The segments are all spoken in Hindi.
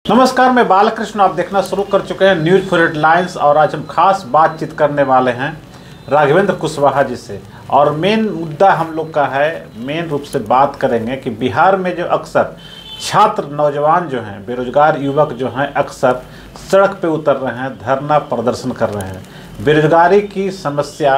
नमस्कार, मैं बालकृष्ण। आप देखना शुरू कर चुके हैं न्यूज फॉर हेडलाइंस और आज हम खास बातचीत करने वाले हैं राघवेंद्र कुशवाहा जी से। और मेन मुद्दा हम लोग का है, मेन रूप से बात करेंगे कि बिहार में जो अक्सर छात्र नौजवान जो हैं, बेरोजगार युवक जो हैं, अक्सर सड़क पे उतर रहे हैं, धरना प्रदर्शन कर रहे हैं। बेरोजगारी की समस्या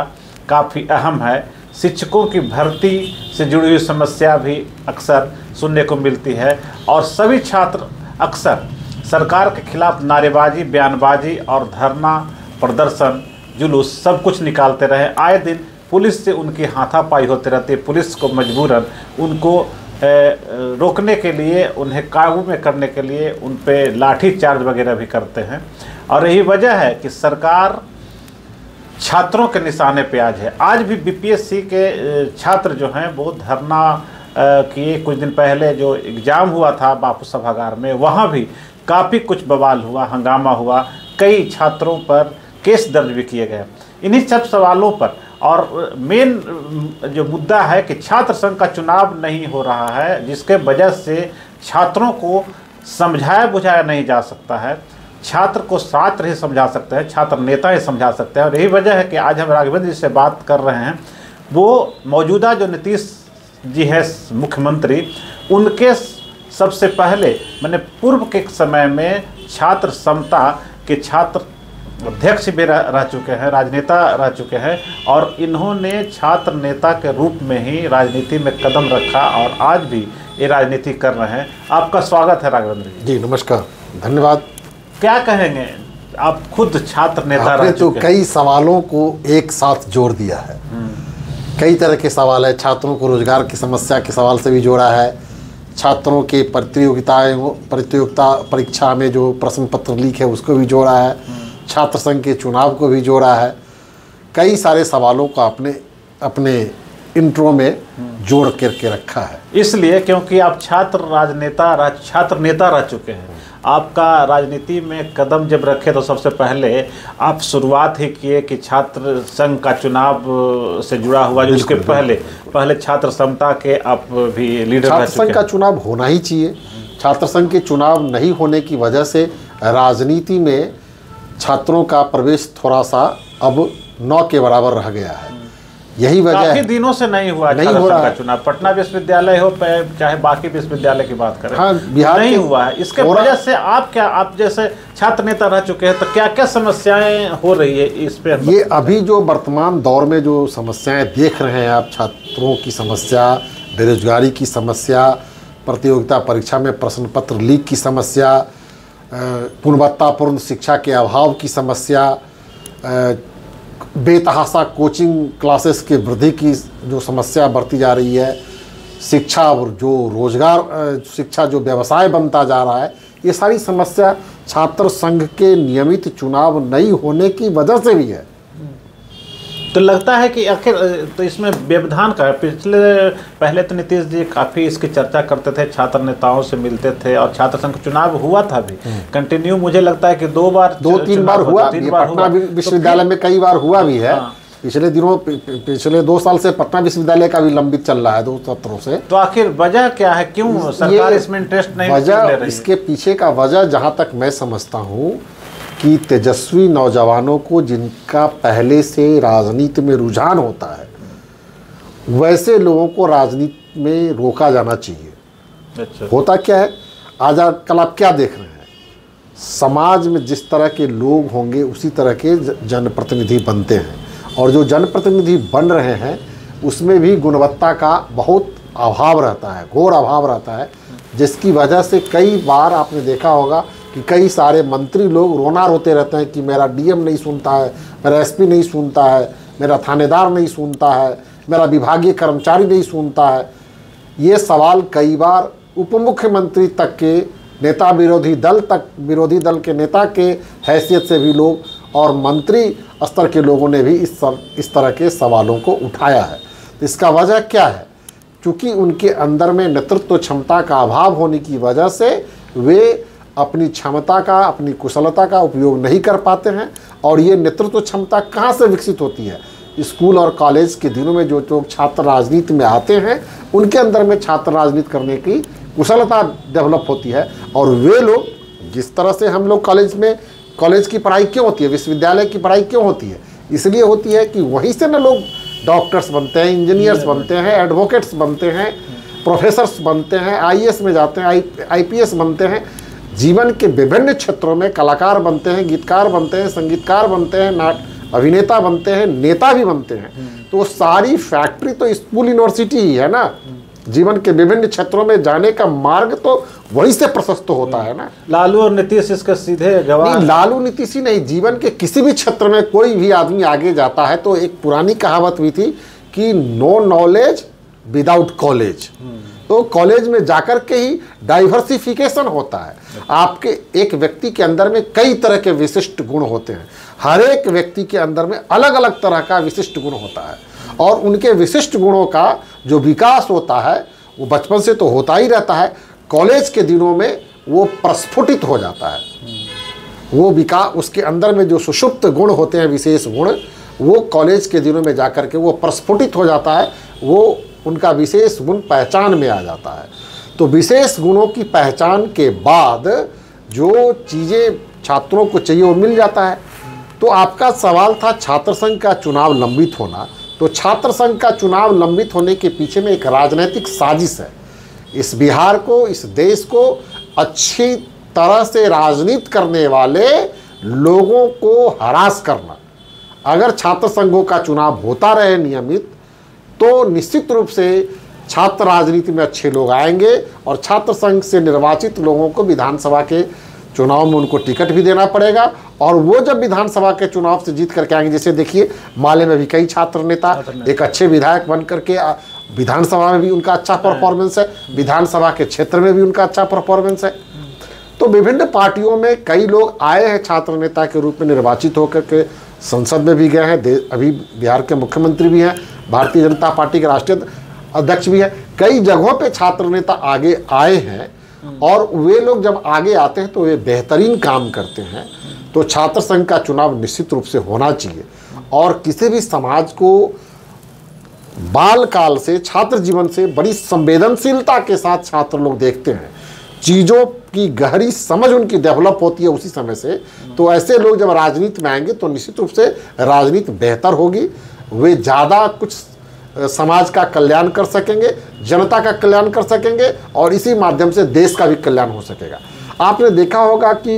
काफ़ी अहम है। शिक्षकों की भर्ती से जुड़ी हुई समस्या भी अक्सर सुनने को मिलती है और सभी छात्र अक्सर सरकार के खिलाफ नारेबाजी, बयानबाजी और धरना प्रदर्शन, जुलूस सब कुछ निकालते रहे। आए दिन पुलिस से उनकी हाथापाई होती रहती है। पुलिस को मजबूरन उनको रोकने के लिए, उन्हें काबू में करने के लिए उन पे लाठी चार्ज वगैरह भी करते हैं। और यही वजह है कि सरकार छात्रों के निशाने पे आज है। आज भी बीपीएससी के छात्र जो हैं वो धरना किए। कुछ दिन पहले जो एग्ज़ाम हुआ था बापू सभागार में, वहाँ भी काफ़ी कुछ बवाल हुआ, हंगामा हुआ। कई छात्रों पर केस दर्ज भी किए गए इन्हीं सब सवालों पर। और मेन जो मुद्दा है कि छात्र संघ का चुनाव नहीं हो रहा है, जिसके वजह से छात्रों को समझाया बुझाया नहीं जा सकता है। छात्र को छात्र ही समझा सकते हैं, छात्र नेता ही समझा सकते हैं। और यही वजह है कि आज हम राघवेंद्र जी से बात कर रहे हैं। वो मौजूदा जो नीतीश जी है मुख्यमंत्री, उनके सबसे पहले मैंने पूर्व के समय में छात्र समता के छात्र अध्यक्ष भी रह चुके हैं, राजनेता रह चुके हैं। और इन्होंने छात्र नेता के रूप में ही राजनीति में कदम रखा और आज भी ये राजनीति कर रहे हैं। आपका स्वागत है राघवेंद्र जी। जी नमस्कार, धन्यवाद। क्या कहेंगे, आप खुद छात्र नेता रह चुके हैं। कई सवालों को एक साथ जोड़ दिया है। कई तरह के सवाल है। छात्रों को रोजगार की समस्या के सवाल से भी जोड़ा है, छात्रों के प्रतियोगिता परीक्षा में जो प्रश्न पत्र लीक है उसको भी जोड़ा है, छात्र संघ के चुनाव को भी जोड़ा है। कई सारे सवालों को आपने अपने इंट्रो में जोड़ करके रखा है। इसलिए क्योंकि आप छात्र नेता रह चुके हैं। आपका राजनीति में कदम जब रखे तो सबसे पहले आप शुरुआत ही किए कि छात्र संघ का चुनाव से जुड़ा हुआ, जो उसके पहले छात्र समता के आप भी लीडर रह चुके हैं। छात्र संघ का चुनाव होना ही चाहिए। छात्र संघ के चुनाव नहीं होने की वजह से राजनीति में छात्रों का प्रवेश थोड़ा सा अब 9 के बराबर रह गया है। यही वजह काफी दिनों से नहीं हो रहा है चुनाव। पटना विश्वविद्यालय हो चाहे बाकी विश्वविद्यालय की बात करें, हाँ, बिहार नहीं हुआ है। इसके वजह से आप जैसे छात्र नेता रह चुके हैं, तो क्या क्या समस्याएं हो रही है इस पे? ये अभी जो वर्तमान दौर में जो समस्याएं देख रहे हैं आप, छात्रों की समस्या, बेरोजगारी की समस्या, प्रतियोगिता परीक्षा में प्रश्न पत्र लीक की समस्या, गुणवत्तापूर्ण शिक्षा के अभाव की समस्या, बेतहाशा कोचिंग क्लासेस के वृद्धि की जो समस्या बढ़ती जा रही है, शिक्षा और जो रोजगार शिक्षा जो व्यवसाय बनता जा रहा है, ये सारी समस्या छात्र संघ के नियमित चुनाव नहीं होने की वजह से भी है। तो लगता है कि आखिर तो इसमें व्यवधान का है। पहले तो नीतीश जी काफ़ी इसकी चर्चा करते थे, छात्र नेताओं से मिलते थे और छात्र संघ चुनाव हुआ था भी कंटिन्यू। मुझे लगता है कि दो तीन बार हुआ। पटना विश्वविद्यालय में कई बार हुआ भी है। पिछले दिनों, पिछले 2 साल से पटना विश्वविद्यालय का भी लंबित चल रहा है 2 सत्रों से। तो आखिर वजह क्या है, क्यों सरकार इसमें इंटरेस्ट नहीं ले रही है? इसके पीछे का वजह जहाँ तक मैं समझता हूँ कि तेजस्वी नौजवानों को, जिनका पहले से राजनीति में रुझान होता है, वैसे लोगों को राजनीति में रोका जाना चाहिए। अच्छा। होता क्या है, आज कल आप क्या देख रहे हैं, समाज में जिस तरह के लोग होंगे उसी तरह के जनप्रतिनिधि बनते हैं। और जो जनप्रतिनिधि बन रहे हैं उसमें भी गुणवत्ता का बहुत अभाव रहता है, घोर अभाव रहता है, जिसकी वजह से कई बार आपने देखा होगा कि कई सारे मंत्री लोग रोना रोते रहते हैं कि मेरा डीएम नहीं सुनता है, मेरा एसपी नहीं सुनता है, मेरा थानेदार नहीं सुनता है, मेरा विभागीय कर्मचारी नहीं सुनता है। ये सवाल कई बार उप मुख्यमंत्री तक के नेता, विरोधी दल के नेता के हैसियत से भी लोग और मंत्री स्तर के लोगों ने भी इस तरह के सवालों को उठाया है। इसका वजह क्या है? क्योंकि उनके अंदर में नेतृत्व क्षमता का अभाव होने की वजह से वे अपनी क्षमता का, अपनी कुशलता का उपयोग नहीं कर पाते हैं। और ये नेतृत्व क्षमता कहाँ से विकसित होती है? स्कूल और कॉलेज के दिनों में जो लोग छात्र राजनीति में आते हैं उनके अंदर में छात्र राजनीति करने की कुशलता डेवलप होती है और वे लोग जिस तरह से हम लोग कॉलेज की पढ़ाई क्यों होती है, विश्वविद्यालय की पढ़ाई क्यों होती है, इसलिए होती है कि वहीं से ना लोग डॉक्टर्स बनते हैं, इंजीनियर्स बनते हैं, एडवोकेट्स बनते हैं, प्रोफेसर्स बनते हैं, आईएएस में जाते हैं, आईपीएस बनते हैं। जीवन के विभिन्न क्षेत्रों में कलाकार बनते हैं, गीतकार बनते हैं, संगीतकार बनते हैं, अभिनेता बनते हैं, नेता भी बनते हैं। तो सारी फैक्ट्री तो स्कूल यूनिवर्सिटी ही है ना। जीवन के विभिन्न क्षेत्रों में जाने का मार्ग तो वहीं से प्रशस्त होता है ना। लालू और नीतीश इसके सीधे गवाह। नहीं, लालू नीतीश ही नहीं, जीवन के किसी भी क्षेत्र में कोई भी आदमी आगे जाता है तो एक पुरानी कहावत भी थी कि नो नॉलेज विदाउट कॉलेज। तो कॉलेज में जाकर के ही डाइवर्सिफिकेशन होता है। आपके एक व्यक्ति के अंदर में कई तरह के विशिष्ट गुण होते हैं, हर एक व्यक्ति के अंदर में अलग अलग तरह का विशिष्ट गुण होता है, और उनके विशिष्ट गुणों का जो विकास होता है वो बचपन से तो होता ही रहता है, कॉलेज के दिनों में वो प्रस्फुटित हो जाता है। वो विकास, उसके अंदर में जो सुषुप्त गुण होते हैं, विशेष गुण, वो कॉलेज के दिनों में जाकर के वो प्रस्फुटित हो जाता है, वो उनका विशेष गुण पहचान में आ जाता है। तो विशेष गुणों की पहचान के बाद जो चीज़ें छात्रों को चाहिए वो मिल जाता है। तो आपका सवाल था छात्र संघ का चुनाव लंबित होना। तो छात्र संघ का चुनाव लंबित होने के पीछे में एक राजनीतिक साजिश है। इस बिहार को, इस देश को अच्छी तरह से राजनीति करने वाले लोगों को हरास करना। अगर छात्र संघों का चुनाव होता रहे नियमित तो निश्चित रूप से छात्र राजनीति में अच्छे लोग आएंगे, और छात्र संघ से निर्वाचित लोगों को विधानसभा के चुनाव में उनको टिकट भी देना पड़ेगा, और वो जब विधानसभा के चुनाव से जीत करके आएंगे, जैसे देखिए माले में भी कई छात्र नेता एक अच्छे विधायक बन करके विधानसभा में भी उनका अच्छा परफॉर्मेंस है, विधानसभा के क्षेत्र में भी उनका अच्छा परफॉर्मेंस है। तो विभिन्न पार्टियों में कई लोग आए हैं छात्र नेता के रूप में, निर्वाचित होकर के संसद में भी गए हैं, अभी बिहार के मुख्यमंत्री भी हैं, भारतीय जनता पार्टी के राष्ट्रीय अध्यक्ष भी हैं। कई जगहों पे छात्र नेता आगे आए हैं, और वे लोग जब आगे आते हैं तो वे बेहतरीन काम करते हैं। तो छात्र संघ का चुनाव निश्चित रूप से होना चाहिए, और किसी भी समाज को बाल काल से, छात्र जीवन से बड़ी संवेदनशीलता के साथ छात्र लोग देखते हैं, चीज़ों की गहरी समझ उनकी डेवलप होती है उसी समय से। तो ऐसे लोग जब राजनीति में आएंगे तो निश्चित रूप से राजनीति बेहतर होगी, वे ज़्यादा कुछ समाज का कल्याण कर सकेंगे, जनता का कल्याण कर सकेंगे, और इसी माध्यम से देश का भी कल्याण हो सकेगा। आपने देखा होगा कि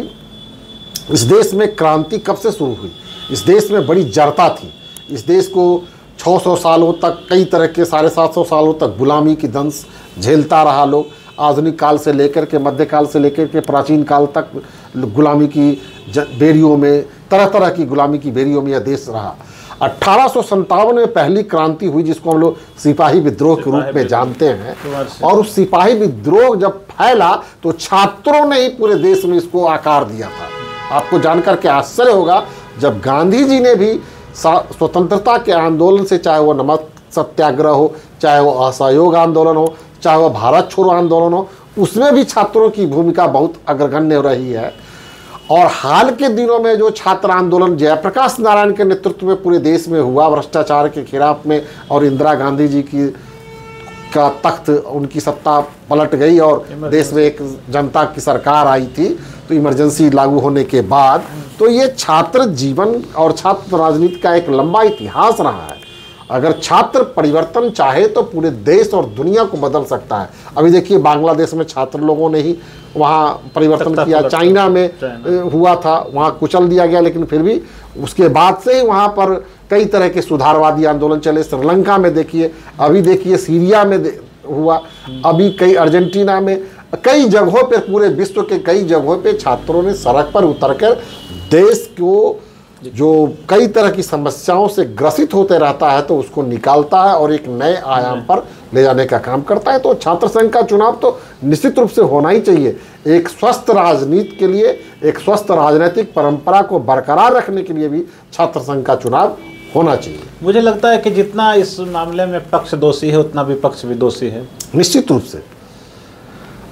इस देश में क्रांति कब से शुरू हुई। इस देश में बड़ी जड़ता थी। इस देश को 600 सालों तक, कई तरह के 750 सालों तक गुलामी की दंश झेलता रहा लोग। आधुनिक काल से लेकर के, मध्यकाल से लेकर के प्राचीन काल तक गुलामी की बेड़ियों में, तरह तरह की गुलामी की बेड़ियों में यह देश रहा। 1857 में पहली क्रांति हुई, जिसको हम लोग सिपाही विद्रोह के रूप में जानते हैं, और उस सिपाही विद्रोह जब फैला तो छात्रों ने ही पूरे देश में इसको आकार दिया था। आपको जानकर के आश्चर्य होगा, जब गांधी जी ने भी स्वतंत्रता के आंदोलन से, चाहे वो नमक सत्याग्रह हो, चाहे वो असहयोग आंदोलन हो, चाहे वो भारत छोड़ो आंदोलन हो, उसमें भी छात्रों की भूमिका बहुत अग्रगण्य रही है। और हाल के दिनों में जो छात्र आंदोलन जयप्रकाश नारायण के नेतृत्व में पूरे देश में हुआ, भ्रष्टाचार के खिलाफ में, और इंदिरा गांधी जी का तख्त, उनकी सत्ता पलट गई और देश में एक जनता की सरकार आई थी, तो इमरजेंसी लागू होने के बाद, तो ये छात्र जीवन और छात्र राजनीति का एक लंबा इतिहास रहा है। अगर छात्र परिवर्तन चाहे तो पूरे देश और दुनिया को बदल सकता है। अभी देखिए बांग्लादेश में छात्र लोगों ने ही वहाँ परिवर्तन किया, चाइना में हुआ था, वहाँ कुचल दिया गया, लेकिन फिर भी उसके बाद से ही वहाँ पर कई तरह के सुधारवादी आंदोलन चले। श्रीलंका में देखिए, अभी देखिए सीरिया में हुआ, अभी कई अर्जेंटीना में, कई जगहों पे, पूरे विश्व के कई जगहों पे छात्रों ने सड़क पर उतरकर देश को जो कई तरह की समस्याओं से ग्रसित होते रहता है तो उसको निकालता है और एक नए आयाम पर ले जाने का काम करता है। तो छात्र संघ का चुनाव तो निश्चित रूप से होना ही चाहिए। एक स्वस्थ राजनीति के लिए, एक स्वस्थ राजनीतिक परंपरा को बरकरार रखने के लिए भी छात्र संघ का चुनाव होना चाहिए। मुझे लगता है कि जितना इस मामले में पक्ष दोषी है उतना विपक्ष भी दोषी है। निश्चित रूप से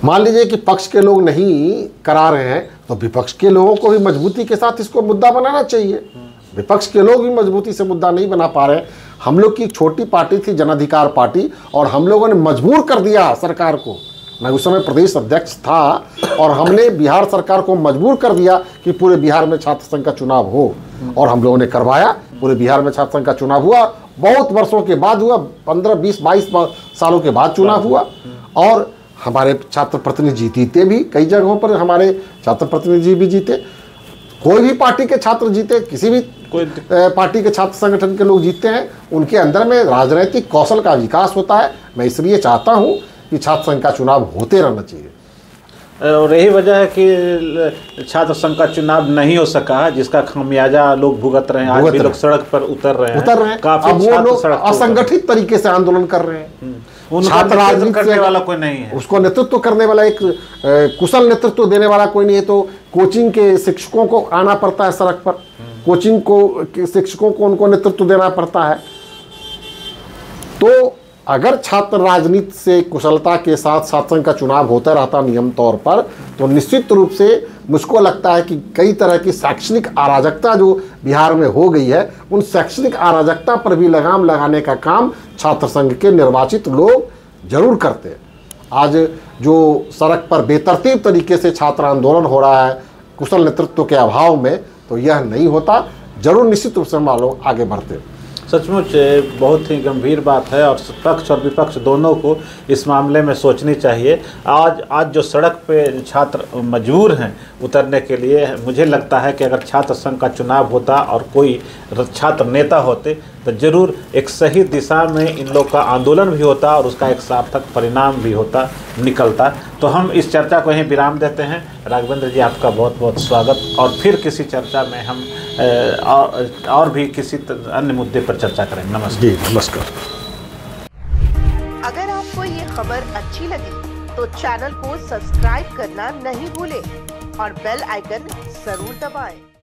मान लीजिए कि पक्ष के लोग नहीं करा रहे हैं तो विपक्ष के लोगों को भी मजबूती के साथ इसको मुद्दा बनाना चाहिए। विपक्ष के लोग भी मजबूती से मुद्दा नहीं बना पा रहे। हम लोग की एक छोटी पार्टी थी जन अधिकार पार्टी, और हम लोगों ने मजबूर कर दिया सरकार को, मैं उस समय प्रदेश अध्यक्ष था और हमने बिहार सरकार को मजबूर कर दिया कि पूरे बिहार में छात्र संघ का चुनाव हो, और हम लोगों ने करवाया। पूरे बिहार में छात्र संघ का चुनाव हुआ, बहुत वर्षों के बाद हुआ, 15, 20, 22 सालों के बाद चुनाव हुआ, और हमारे छात्र प्रतिनिधि जीते भी। कई जगहों पर हमारे छात्र प्रतिनिधि भी जीते। कोई भी पार्टी के छात्र जीते, किसी भी पार्टी के छात्र संगठन के लोग जीतते हैं, उनके अंदर में राजनीतिक कौशल का विकास होता है। मैं इसलिए चाहता हूं कि छात्र संघ का चुनाव होते रहना चाहिए। और यही वजह है कि छात्र संघ का चुनाव नहीं हो सका, जिसका खामियाजा लोग भुगत रहे हैं। आज भी लोग सड़क पर उतर रहे हैं। काफी अब वो लोग असंगठित तरीके से आंदोलन कर रहे हैं। छात्र राजनीति करने वाला कोई नहीं है, उसको नेतृत्व करने वाला, एक कुशल नेतृत्व देने वाला कोई नहीं है। तो कोचिंग के शिक्षकों को आना पड़ता है सड़क पर, कोचिंग को शिक्षकों को उनको नेतृत्व देना पड़ता है। तो अगर छात्र राजनीति से कुशलता के साथ छात्र संघ का चुनाव होता रहता नियम तौर पर, तो निश्चित रूप से मुझको लगता है कि कई तरह की शैक्षणिक अराजकता जो बिहार में हो गई है, उन शैक्षणिक अराजकता पर भी लगाम लगाने का काम छात्र संघ के निर्वाचित लोग जरूर करते हैं। आज जो सड़क पर बेतरतीब तरीके से छात्र आंदोलन हो रहा है कुशल नेतृत्व के अभाव में, तो यह नहीं होता। जरूर निश्चित रूप से हम लोग आगे बढ़ते हैं। सचमुच बहुत ही गंभीर बात है, और पक्ष और विपक्ष दोनों को इस मामले में सोचनी चाहिए। आज जो सड़क पे छात्र मजबूर हैं उतरने के लिए, मुझे लगता है कि अगर छात्र संघ का चुनाव होता और कोई छात्र नेता होते तो ज़रूर एक सही दिशा में इन लोग का आंदोलन भी होता और उसका एक सार्थक परिणाम भी होता, निकलता। तो हम इस चर्चा को यहीं विराम देते हैं। राघवेंद्र जी, आपका बहुत बहुत स्वागत, और फिर किसी चर्चा में हम और भी किसी अन्य मुद्दे पर चर्चा करेंगे। नमस्कार जी, नमस्कार। अगर आपको ये खबर अच्छी लगी तो चैनल को सब्सक्राइब करना नहीं भूलें और बेल आइकन जरूर दबाएं।